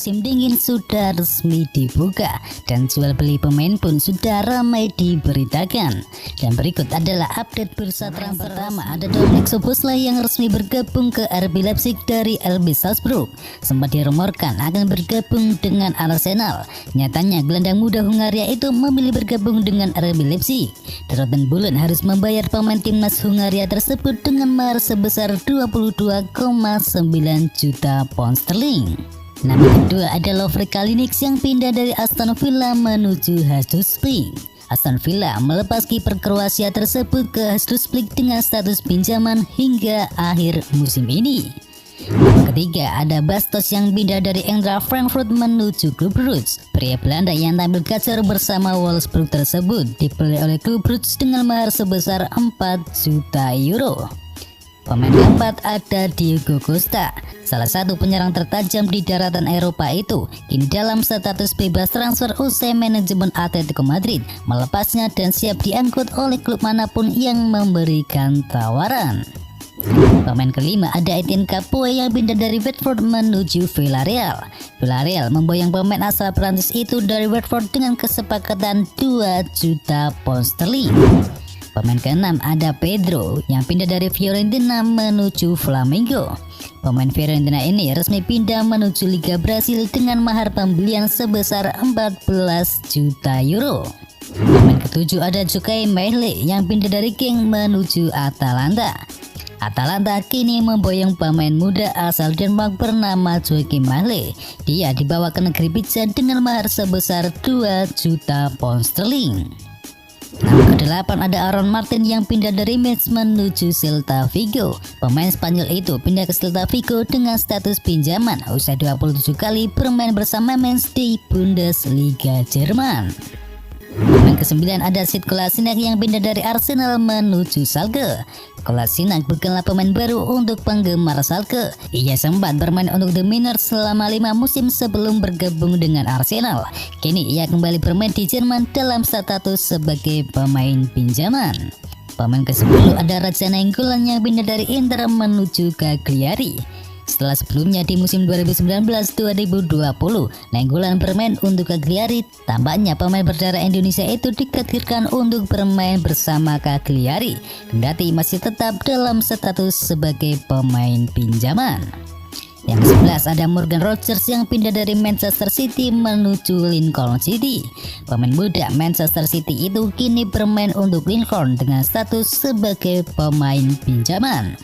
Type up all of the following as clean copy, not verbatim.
musim dingin sudah resmi dibuka dan jual beli pemain pun sudah ramai diberitakan. Dan berikut adalah update bursa transfer. Pertama ada Dominik Szoboszlai yang resmi bergabung ke RB Leipzig dari RB Salzburg. Sempat dirumorkan akan bergabung dengan Arsenal. Nyatanya gelandang muda Hungaria itu memilih bergabung dengan RB Leipzig. Dortmund Bulan harus membayar pemain timnas Hungaria tersebut dengan mahar sebesar 22,9 juta pound sterling. Nama kedua ada Lovre Kalinic yang pindah dari Aston Villa menuju Hajduk. Aston Villa melepas kiper Kroasia tersebut ke Hajduk dengan status pinjaman hingga akhir musim ini. Nama ketiga ada Bastos yang pindah dari Eintracht Frankfurt menuju klub Brugge. Pria Belanda yang tampil gacor bersama Wolfsburg tersebut dibeli oleh klub Brugge dengan mahar sebesar 4 juta euro. Pemain keempat ada Diego Costa, salah satu penyerang tertajam di daratan Eropa itu, kini dalam status bebas transfer usai manajemen Atletico Madrid melepasnya dan siap diangkut oleh klub manapun yang memberikan tawaran. Pemain kelima ada Etienne Capoue yang pindah dari Watford menuju Villarreal. Villarreal memboyong pemain asal Prancis itu dari Watford dengan kesepakatan 2 juta pound sterling. Pemain keenam ada Pedro yang pindah dari Fiorentina menuju Flamengo. Pemain Fiorentina ini resmi pindah menuju Liga Brasil dengan mahar pembelian sebesar 14 juta euro. Pemain ketujuh ada Djokovic Mejle yang pindah dari Genk menuju Atalanta. Atalanta kini memboyong pemain muda asal Denmark bernama Joachim Mejle. Dia dibawa ke negeri pizza dengan mahar sebesar 2 juta pound sterling. Nama ke-8 ada Aaron Martin yang pindah dari Metz menuju Celta Vigo. Pemain Spanyol itu pindah ke Celta Vigo dengan status pinjaman usai 27 kali bermain bersama Mainz di Bundesliga Jerman. Pemain ke-9 ada Sead Kolasinac yang pindah dari Arsenal menuju Schalke. Kolasinac bukanlah pemain baru untuk penggemar Schalke. Ia sempat bermain untuk The Miners selama 5 musim sebelum bergabung dengan Arsenal. Kini ia kembali bermain di Jerman dalam status sebagai pemain pinjaman. Pemain ke-10 ada Radja Nainggolan yang pindah dari Inter menuju Cagliari. Setelah sebelumnya di musim 2019-2020 Nainggolan bermain untuk Cagliari, tampaknya pemain berdarah Indonesia itu dikadirkan untuk bermain bersama Cagliari, kendati masih tetap dalam status sebagai pemain pinjaman. Yang ke-11 ada Morgan Rogers yang pindah dari Manchester City menuju Lincoln City. Pemain muda Manchester City itu kini bermain untuk Lincoln dengan status sebagai pemain pinjaman.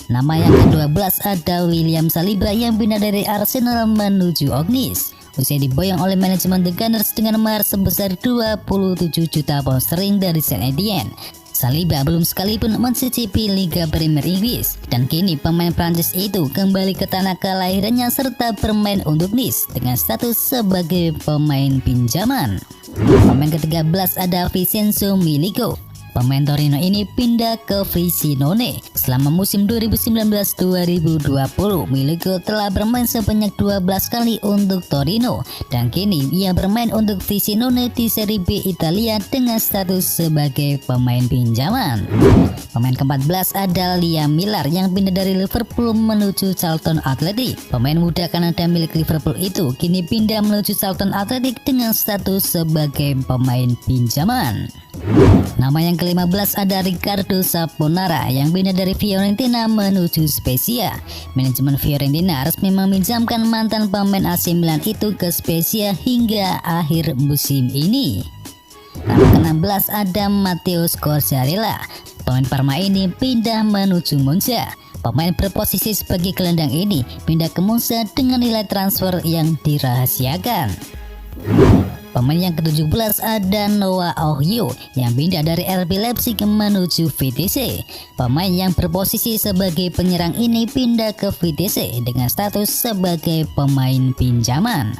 Nama yang ke-12 ada William Saliba yang pindah dari Arsenal menuju Ognis. Usai diboyong oleh manajemen The Gunners dengan mahar sebesar 27 juta pound sterling dari Saint Etienne. Saliba belum sekalipun mencicipi Liga Premier Inggris dan kini pemain Prancis itu kembali ke tanah kelahirannya serta bermain untuk Nice dengan status sebagai pemain pinjaman. Pemain ke-13 ada Vincenzo Milico. Pemain Torino ini pindah ke Frosinone. Selama musim 2019-2020, Milico telah bermain sebanyak 12 kali untuk Torino dan kini ia bermain untuk Frosinone di Serie B Italia dengan status sebagai pemain pinjaman. Pemain ke-14 ada Liam Millar yang pindah dari Liverpool menuju Charlton Athletic. Pemain muda Kanada milik Liverpool itu kini pindah menuju Charlton Athletic dengan status sebagai pemain pinjaman. Nama yang ke-15 ada Riccardo Saponara yang pindah dari Fiorentina menuju Spezia. Manajemen Fiorentina resmi meminjamkan mantan pemain AC Milan itu ke Spezia hingga akhir musim ini. Nama ke-16 ada Matteo Scorsarella. Pemain Parma ini pindah menuju Monza. Pemain berposisi sebagai gelandang ini pindah ke Monza dengan nilai transfer yang dirahasiakan. Pemain yang ke-17 ada Noah Ohio yang pindah dari RB Leipzig menuju VTC. Pemain yang berposisi sebagai penyerang ini pindah ke VTC dengan status sebagai pemain pinjaman.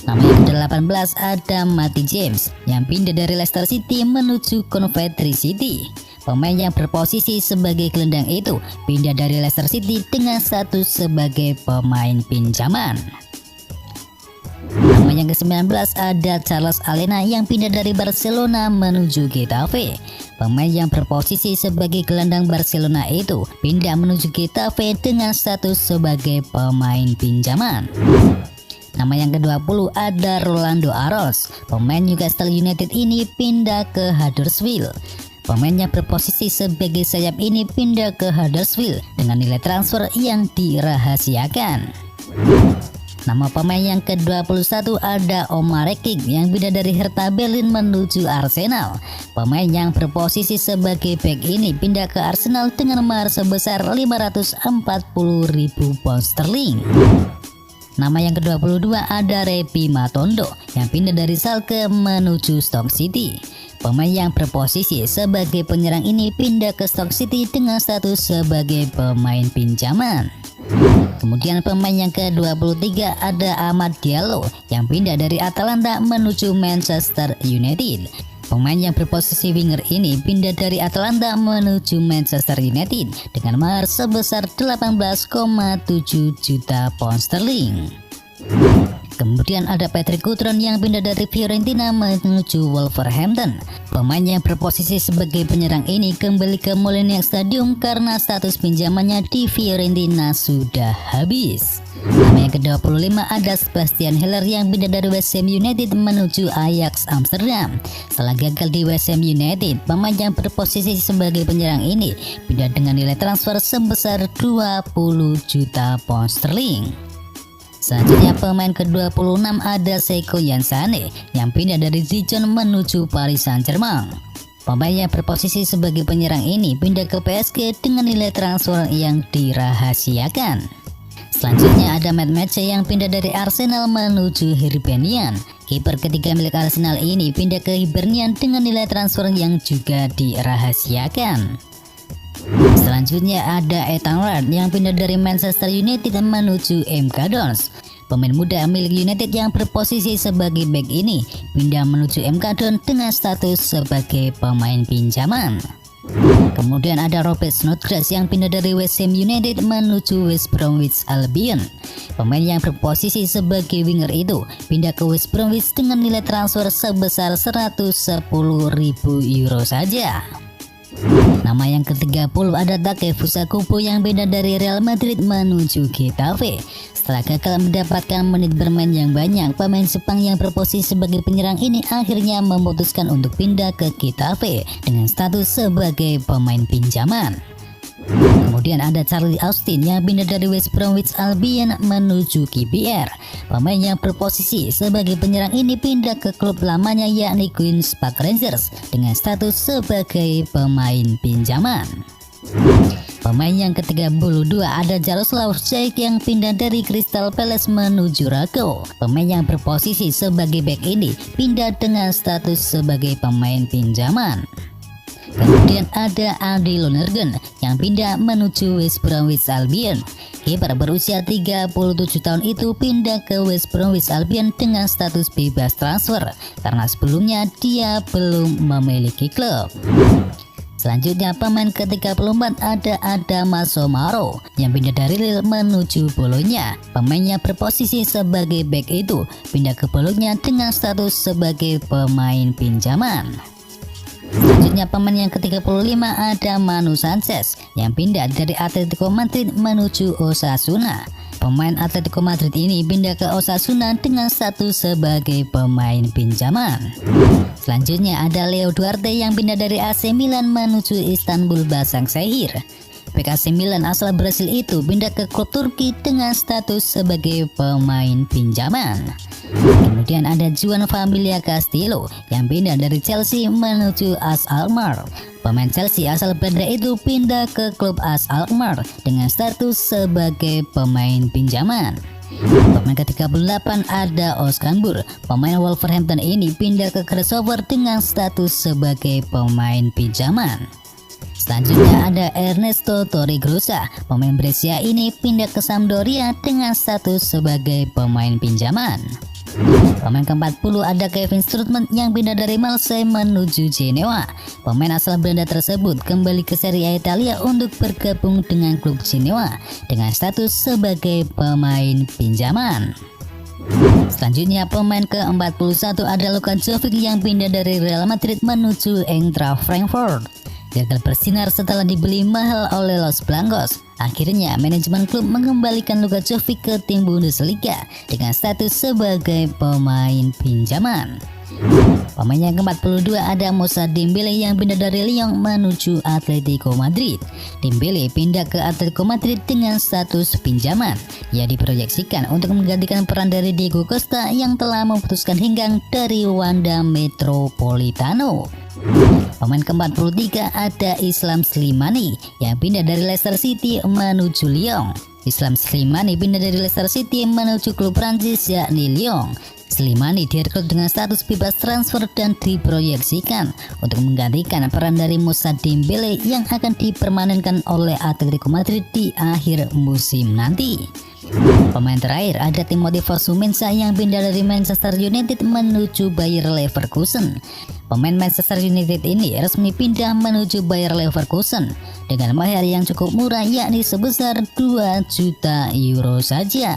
Nama yang ke-18 ada Matty James yang pindah dari Leicester City menuju Coventry City. Pemain yang berposisi sebagai gelandang itu pindah dari Leicester City dengan status sebagai pemain pinjaman. Nama yang ke-19 ada Charles Alena yang pindah dari Barcelona menuju Getafe. Pemain yang berposisi sebagai gelandang Barcelona itu pindah menuju Getafe dengan status sebagai pemain pinjaman. Nama yang ke-20 ada Rolando Arroz. Pemain Newcastle United ini pindah ke Huddersfield. Pemain yang berposisi sebagai sayap ini pindah ke Huddersfield dengan nilai transfer yang dirahasiakan. Nama pemain yang ke-21 ada Omar Rekik yang pindah dari Hertha Berlin menuju Arsenal. Pemain yang berposisi sebagai bek ini pindah ke Arsenal dengan mahar sebesar 540.000 pound sterling. Nama yang ke-22 ada Repi Matondo yang pindah dari Schalke menuju Stoke City. Pemain yang berposisi sebagai penyerang ini pindah ke Stoke City dengan status sebagai pemain pinjaman. Kemudian pemain yang ke-23 ada Amad Diallo yang pindah dari Atalanta menuju Manchester United. Pemain yang berposisi winger ini pindah dari Atalanta menuju Manchester United dengan mahar sebesar 18,7 juta pound sterling. Kemudian ada Patrick Cutrone yang pindah dari Fiorentina menuju Wolverhampton. Pemain yang berposisi sebagai penyerang ini kembali ke Molineux Stadium karena status pinjamannya di Fiorentina sudah habis. Nama yang ke-25 ada Sebastian Haller yang pindah dari West Ham United menuju Ajax Amsterdam. Setelah gagal di West Ham United, pemain yang berposisi sebagai penyerang ini pindah dengan nilai transfer sebesar 20 juta pound sterling. Selanjutnya pemain ke-26 ada Sekou Yansane yang pindah dari Dijon menuju Paris Saint-Germain. Pemain yang berposisi sebagai penyerang ini pindah ke PSG dengan nilai transfer yang dirahasiakan. Selanjutnya ada Matt Matchey yang pindah dari Arsenal menuju Hibernian. Kiper ketiga milik Arsenal ini pindah ke Hibernian dengan nilai transfer yang juga dirahasiakan. Selanjutnya ada Ethan Ward yang pindah dari Manchester United menuju MK Dons. Pemain muda milik United yang berposisi sebagai bek ini pindah menuju MK Dons dengan status sebagai pemain pinjaman. Kemudian ada Robert Snodgrass yang pindah dari West Ham United menuju West Bromwich Albion. Pemain yang berposisi sebagai winger itu pindah ke West Bromwich dengan nilai transfer sebesar 110.000 euro saja. Nama yang ke-30 ada Takefusa Kubo yang pindah dari Real Madrid menuju Getafe. Setelah gagal mendapatkan menit bermain yang banyak, pemain Jepang yang berposisi sebagai penyerang ini akhirnya memutuskan untuk pindah ke Getafe dengan status sebagai pemain pinjaman. Kemudian ada Charlie Austin yang pindah dari West Bromwich Albion menuju KPR. Pemain yang berposisi sebagai penyerang ini pindah ke klub lamanya yakni Queen's Park Rangers dengan status sebagai pemain pinjaman. Pemain yang ke-32 ada Jaroslav Cech yang pindah dari Crystal Palace menuju Rago. Pemain yang berposisi sebagai bek ini pindah dengan status sebagai pemain pinjaman. Kemudian ada Andy Lonergan yang pindah menuju West Bromwich Albion. Kiper berusia 37 tahun itu pindah ke West Bromwich Albion dengan status bebas transfer karena sebelumnya dia belum memiliki klub. Selanjutnya pemain ke-34 ada Adama Somaro yang pindah dari Lille menuju Bologna. Pemain yang berposisi sebagai bek itu pindah ke Bologna dengan status sebagai pemain pinjaman. Selanjutnya pemain yang ke-35 ada Manu Sanchez yang pindah dari Atletico Madrid menuju Osasuna. Pemain Atletico Madrid ini pindah ke Osasuna dengan status sebagai pemain pinjaman. Selanjutnya ada Leo Duarte yang pindah dari AC Milan menuju Istanbul Başakşehir. Bek AC Milan asal Brasil itu pindah ke klub Turki dengan status sebagai pemain pinjaman. Kemudian ada Juan Familia Castillo yang pindah dari Chelsea menuju AS Alkmaar. Pemain Chelsea asal Belanda itu pindah ke klub AS Alkmaar dengan status sebagai pemain pinjaman. Pemain ke-38 ada Oskanbur. Pemain Wolverhampton ini pindah ke Grasshopper dengan status sebagai pemain pinjaman. Selanjutnya ada Ernesto Torregrossa. Pemain Brescia ini pindah ke Sampdoria dengan status sebagai pemain pinjaman. Pemain ke-40 ada Kevin Strootman yang pindah dari Marseille menuju Genoa. Pemain asal Belanda tersebut kembali ke Serie A Italia untuk bergabung dengan klub Genoa dengan status sebagai pemain pinjaman. Selanjutnya pemain ke-41 ada Luka Jovic yang pindah dari Real Madrid menuju Eintracht Frankfurt. gagal bersinar setelah dibeli mahal oleh Los Blancos. Akhirnya manajemen klub mengembalikan Luka Jovic ke tim Bundesliga dengan status sebagai pemain pinjaman. Pemain yang ke-42 ada Moussa Dembele yang pindah dari Lyon menuju Atletico Madrid. Dembele pindah ke Atletico Madrid dengan status pinjaman. Ia diproyeksikan untuk menggantikan peran dari Diego Costa yang telah memutuskan hengkang dari Wanda Metropolitano. Pemain ke-43 ada Islam Slimani yang pindah dari Leicester City menuju Lyon. Islam Slimani pindah dari Leicester City menuju klub Prancis yakni Lyon. Slimani direkrut dengan status bebas transfer dan diproyeksikan untuk menggantikan peran dari Moussa Dembele yang akan dipermanenkan oleh Atletico Madrid di akhir musim nanti. Pemain terakhir ada Timothy Fosu Mensah yang pindah dari Manchester United menuju Bayer Leverkusen. Pemain Manchester United ini resmi pindah menuju Bayer Leverkusen dengan mahar yang cukup murah yakni sebesar 2 juta euro saja.